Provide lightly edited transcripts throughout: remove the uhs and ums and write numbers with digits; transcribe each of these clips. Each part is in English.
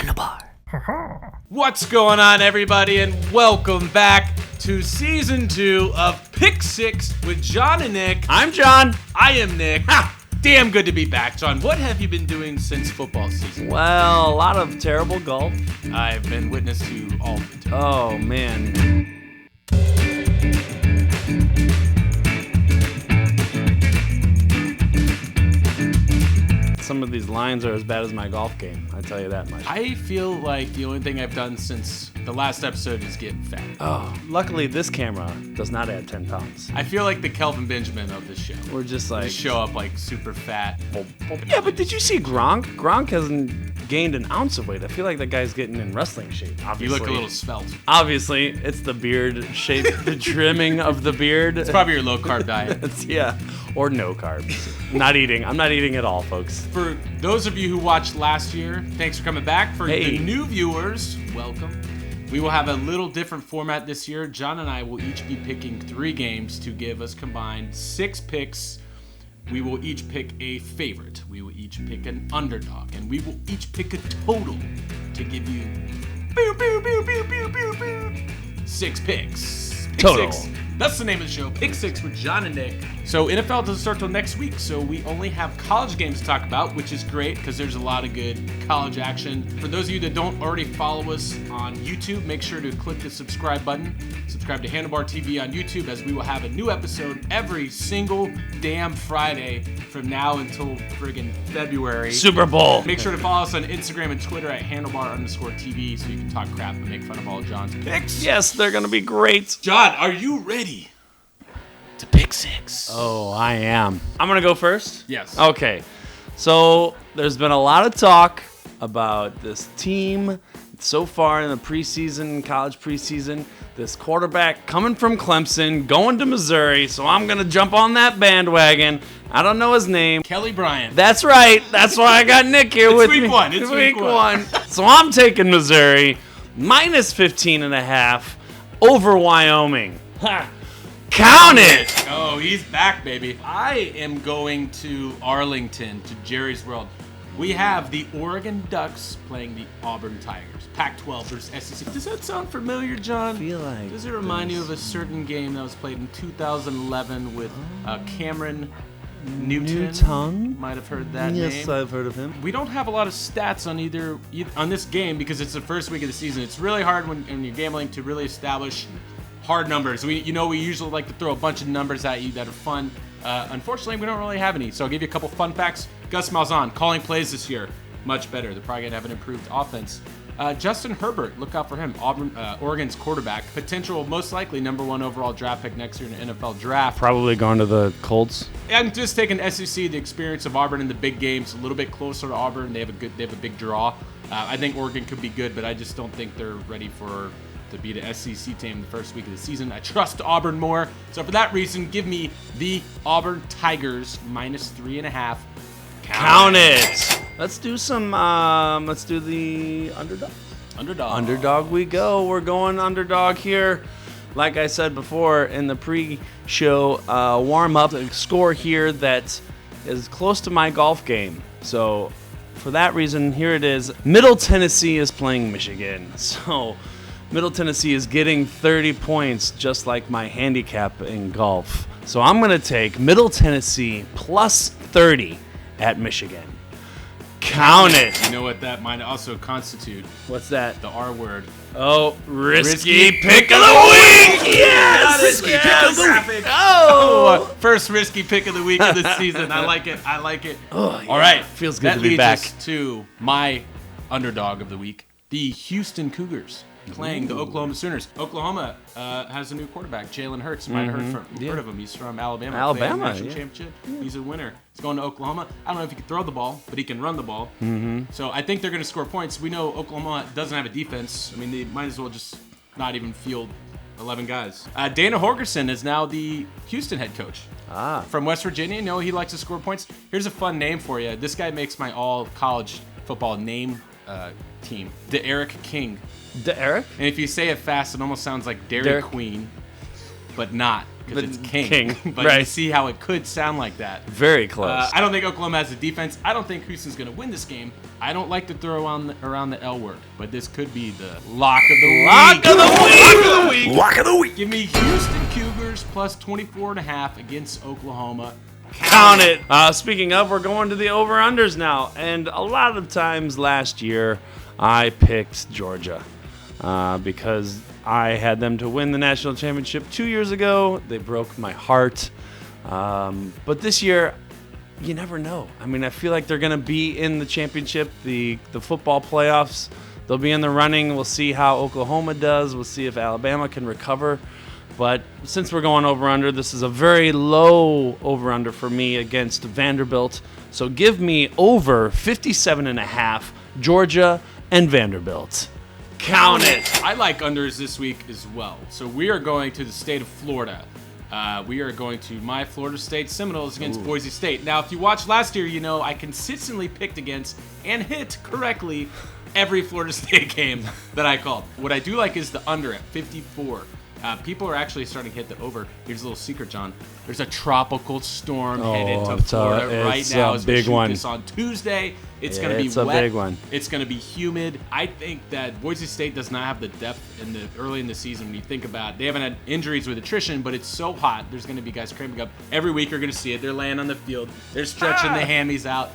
Handlebar. What's going on, everybody, and welcome back to Season 2 of Pick 6 with John and Nick. I'm John. I am Nick. Damn good to be back, John. What have you been doing since football season? Well, a lot of terrible golf. I've been witness to all of it. Oh, man. Some of these lines are as bad as my golf game, I tell you that much. I feel like the only thing I've done since the last episode is get fat. Oh, luckily this camera does not add 10 pounds. I feel like the Kelvin Benjamin of this show. We're just like... Just show up like super fat. Yeah, but did you see Gronk? Gronk hasn't gained an ounce of weight. I feel like that guy's getting in wrestling shape, obviously. You look a little svelte. Obviously, it's the beard shape, the trimming of the beard. It's probably your low-carb diet. Yeah, or no carbs. Not eating. I'm not eating at all, folks. For those of you who watched last year, thanks for coming back. For Hey. the new viewers, welcome. We will have a little different format this year. John and I will each be picking 3 games to give us combined 6 picks. We will each pick a favorite. We will each pick an underdog. And we will each pick a total to give you 6 picks. Pick Total. 6. That's the name of the show, Pick 6 with John and Nick. So NFL doesn't start till next week, so we only have college games to talk about, which is great because there's a lot of good college action. For those of you that don't already follow us on YouTube, make sure to click the subscribe button. Subscribe to Handlebar TV on YouTube, as we will have a new episode every single damn Friday from now until friggin' February. Super Bowl. Make sure to follow us on Instagram and Twitter at handlebar_TV so you can talk crap and make fun of all of John's picks. Yes, they're going to be great. John, are you ready to pick 6? Oh, I am. I'm going to go first? Yes. Okay. So, there's been a lot of talk about this team so far in the preseason, college preseason. This quarterback coming from Clemson, going to Missouri, so I'm going to jump on that bandwagon. I don't know his name. Kelly Bryant. That's right. That's why I got Nick here with me. week one. It's week one. So I'm taking Missouri, minus 15.5 over Wyoming. Ha. Count it. Oh, he's back, baby. I am going to Arlington, to Jerry's World. We have the Oregon Ducks playing the Auburn Tigers. Pac-12 versus SEC. Does that sound familiar, John? I feel like Does it remind you of a certain game that was played in 2011 with Cameron Newton? Might have heard that name. Yes, I've heard of him. We don't have a lot of stats on on this game because it's the first week of the season. It's really hard when you're gambling to really establish hard numbers. We usually like to throw a bunch of numbers at you that are fun. Unfortunately, we don't really have any. So I'll give you a couple fun facts. Gus Malzahn calling plays this year, much better. They're probably gonna have an improved offense. Justin Herbert, look out for him. Oregon's quarterback, potential most likely number 1 overall draft pick next year in the NFL draft. Probably going to the Colts. I'm just taking SEC, the experience of Auburn in the big games, a little bit closer to Auburn. They have a big draw. I think Oregon could be good, but I just don't think they're ready to beat an SEC team the first week of the season. I trust Auburn more. So for that reason, give me the Auburn Tigers minus 3.5. Count it. Let's do the underdog. Underdog we go. We're going underdog here. Like I said before in the pre-show warm-up, a score here that is close to my golf game. So for that reason, here it is. Middle Tennessee is playing Michigan. So Middle Tennessee is getting 30 points, just like my handicap in golf. So I'm going to take Middle Tennessee plus 30 at Michigan. Count it. You know what that might also constitute? What's that? The R word. Oh, risky pick of the week! Yes! Risky pick of the week. Oh! First risky pick of the week of the season. I like it. Oh, yeah. All right. Feels good that to be leads back. us to my underdog of the week, the Houston Cougars playing the Oklahoma Sooners. Oklahoma has a new quarterback, Jalen Hurts. You might have heard of him. He's from Alabama. Alabama, Played in the national yeah. championship. He's a winner. He's going to Oklahoma. I don't know if he can throw the ball, but he can run the ball. So I think they're going to score points. We know Oklahoma doesn't have a defense. I mean, they might as well just not even field 11 guys. Dana Holgorsen is now the Houston head coach. From West Virginia. No, he likes to score points. Here's a fun name for you. This guy makes my all-college football name team. D'Eriq King. D'Eriq? And if you say it fast, it almost sounds like Dairy Queen. but not. Because it's King. But right. you see how it could sound like that. Very close. I don't think Oklahoma has the defense. I don't think Houston's going to win this game. I don't like to throw around the L word, but this could be the lock of the week. Lock of the week. Lock of the week. Give me Houston Cougars plus 24.5 against Oklahoma. Count it. Speaking of, we're going to the over-unders now. And a lot of times last year, I picked Georgia because I had them to win the national championship 2 years ago. They broke my heart. But this year, you never know. I mean, I feel like they're going to be in the championship, the football playoffs. They'll be in the running. We'll see how Oklahoma does. We'll see if Alabama can recover. But since we're going over-under, this is a very low over-under for me against Vanderbilt. So give me over 57.5, Georgia and Vanderbilt. Count it. I like unders this week as well. So we are going to the state of Florida. We are going to my Florida State Seminoles against Boise State. Now, if you watched last year, you know I consistently picked against and hit correctly every Florida State game that I called. What I do like is the under at 54. People are actually starting to hit the over. Here's a little secret, John. There's a tropical storm headed to Florida right now as we shoot this on Tuesday. It's going to be wet. Big one. It's going to be humid. I think that Boise State does not have the depth early in the season when you think about it. They haven't had injuries with attrition, but it's so hot. There's going to be guys cramping up. Every week you're going to see it. They're laying on the field. They're stretching the hammies out.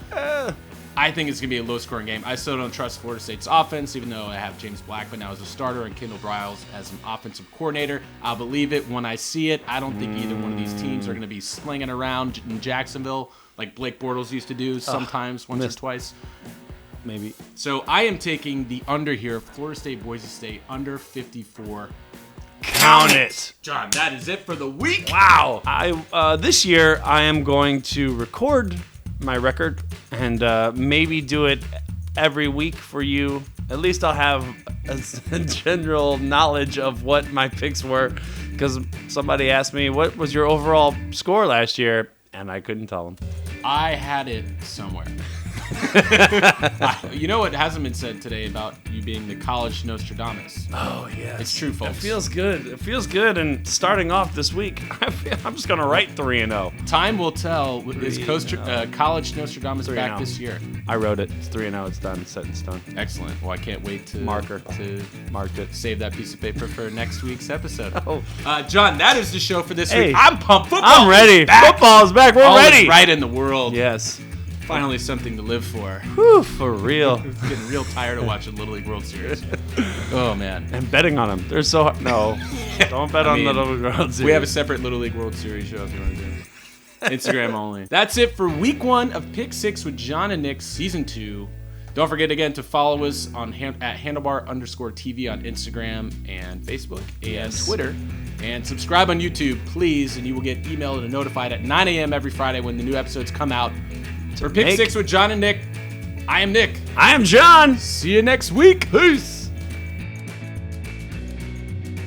I think it's going to be a low-scoring game. I still don't trust Florida State's offense, even though I have James Blackman now as a starter and Kendall Briles as an offensive coordinator. I'll believe it when I see it. I don't think either one of these teams are going to be slinging around in Jacksonville like Blake Bortles used to do sometimes, once or twice. Maybe. So I am taking the under here, Florida State, Boise State, under 54. Count it. John, that is it for the week. Wow. This year, I am going to record my record and maybe do it every week for you. At least I'll have a general knowledge of what my picks were, because somebody asked me, what was your overall score last year? And I couldn't tell them. I had it somewhere. You know what hasn't been said today about you being the college Nostradamus? Oh, yes. It's true, folks. It feels good. It feels good. And starting off this week, I'm just going to write 3-0. Time will tell. Is college Nostradamus back this year? I wrote it. It's 3-0. It's done. It's set in stone. Excellent. Well, I can't wait to mark it. Save that piece of paper for next week's episode. Oh. John, that is the show for this week. I'm pumped. Football I'm ready. Football is back. We're All ready. is right in the world. Yes. Finally something to live for. Whew, for real. Getting real tired of watching Little League World Series. Oh, man. And betting on them. They're so hard. No. Don't bet on Little League World Series. We have a separate Little League World Series show if you want to do it. Instagram only. That's it for week 1 of Pick 6 with John and Nick, season 2. Don't forget again to follow us on at handlebar_TV on Instagram and Facebook and Twitter. And subscribe on YouTube, please, and you will get emailed and notified at 9 a.m. every Friday when the new episodes come out. For Pick 6 with John and Nick, I am Nick. I am John. See you next week. Peace.